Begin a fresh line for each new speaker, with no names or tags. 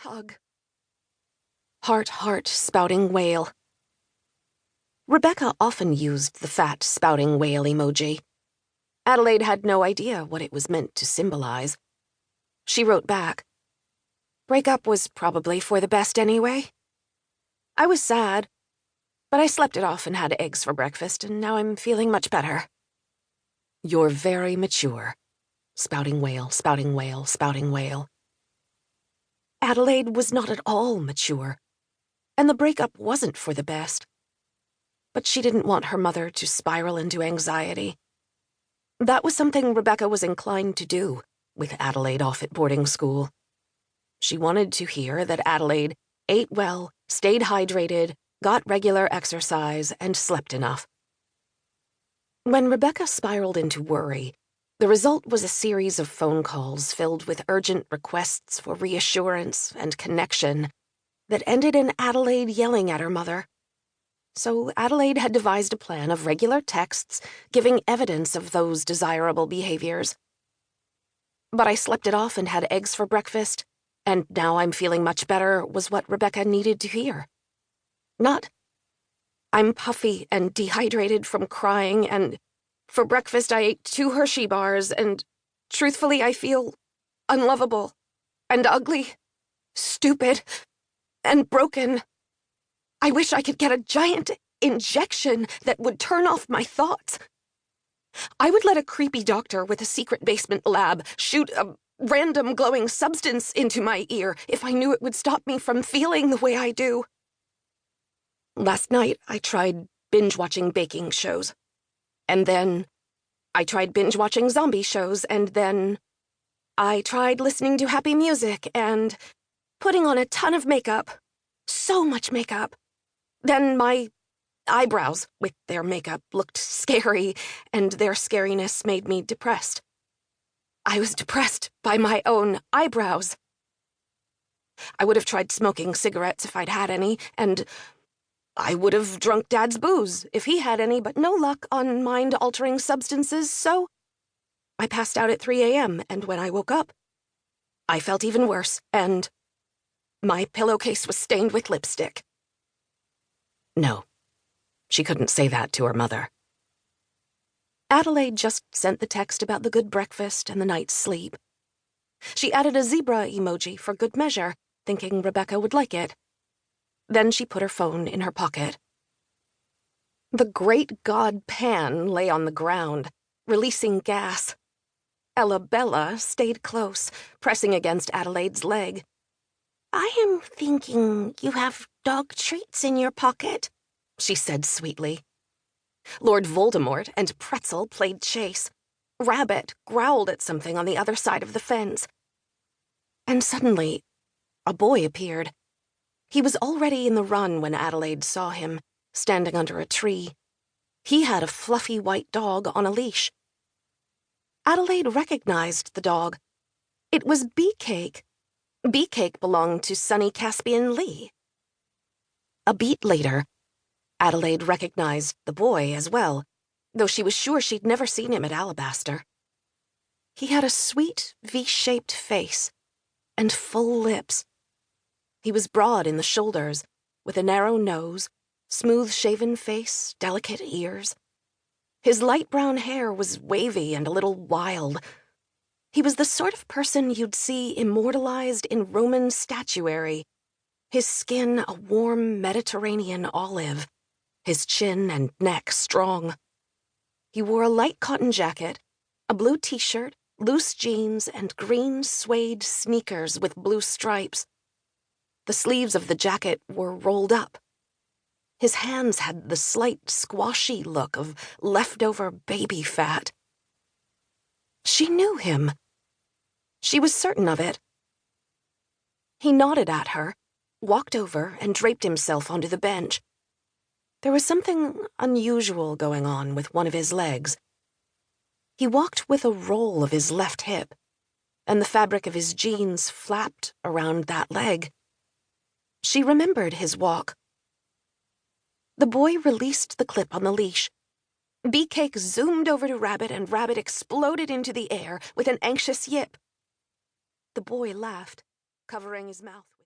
hug. Heart, heart, spouting whale. Rebecca often used the fat, spouting whale emoji. Adelaide had no idea what it was meant to symbolize. She wrote back, "Breakup was probably for the best anyway. I was sad, but I slept it off and had eggs for breakfast, and now I'm feeling much better." You're very mature. Spouting whale, spouting whale, spouting whale. Adelaide was not at all mature, and the breakup wasn't for the best. But she didn't want her mother to spiral into anxiety. That was something Rebecca was inclined to do, with Adelaide off at boarding school. She wanted to hear that Adelaide ate well, stayed hydrated, got regular exercise, and slept enough. When Rebecca spiraled into worry, the result was a series of phone calls filled with urgent requests for reassurance and connection that ended in Adelaide yelling at her mother. So Adelaide had devised a plan of regular texts giving evidence of those desirable behaviors. "But I slept it off and had eggs for breakfast, and now I'm feeling much better," was what Rebecca needed to hear. Not, "I'm puffy and dehydrated from crying, and for breakfast I ate 2 Hershey bars, and truthfully I feel unlovable and ugly, stupid, and broken. I wish I could get a giant injection that would turn off my thoughts. I would let a creepy doctor with a secret basement lab shoot a random glowing substance into my ear if I knew it would stop me from feeling the way I do." Last night, I tried binge-watching baking shows. And then I tried binge-watching zombie shows, and then I tried listening to happy music and putting on a ton of makeup. So much makeup. Then my eyebrows, with their makeup, looked scary, and their scariness made me depressed. I was depressed by my own eyebrows. I would have tried smoking cigarettes if I'd had any, and I would have drunk Dad's booze if he had any, but no luck on mind-altering substances, so I passed out at 3 a.m., and when I woke up, I felt even worse, and my pillowcase was stained with lipstick. No, she couldn't say that to her mother. Adelaide just sent the text about the good breakfast and the night's sleep. She added a zebra emoji for good measure, thinking Rebecca would like it. Then she put her phone in her pocket. The great god Pan lay on the ground, releasing gas. Ella Bella stayed close, pressing against Adelaide's leg. "I am thinking you have dog treats in your pocket," she said sweetly. Lord Voldemort and Pretzel played chase. Rabbit growled at something on the other side of the fence. And suddenly, a boy appeared. He was already in the run when Adelaide saw him, standing under a tree. He had a fluffy white dog on a leash. Adelaide recognized the dog. It was Beecake. Beecake belonged to Sonny Caspian Lee. A beat later, Adelaide recognized the boy as well, though she was sure she'd never seen him at Alabaster. He had a sweet, V-shaped face and full lips. He was broad in the shoulders, with a narrow nose, smooth-shaven face, delicate ears. His light brown hair was wavy and a little wild. He was the sort of person you'd see immortalized in Roman statuary, his skin a warm Mediterranean olive, his chin and neck strong. He wore a light cotton jacket, a blue t-shirt, loose jeans, and green suede sneakers with blue stripes. The sleeves of the jacket were rolled up. His hands had the slight, squashy look of leftover baby fat. She knew him. She was certain of it. He nodded at her, walked over, and draped himself onto the bench. There was something unusual going on with one of his legs. He walked with a roll of his left hip, and the fabric of his jeans flapped around that leg. She remembered his walk. The boy released the clip on the leash. Beecake zoomed over to Rabbit, and Rabbit exploded into the air with an anxious yip. The boy laughed, covering his mouth.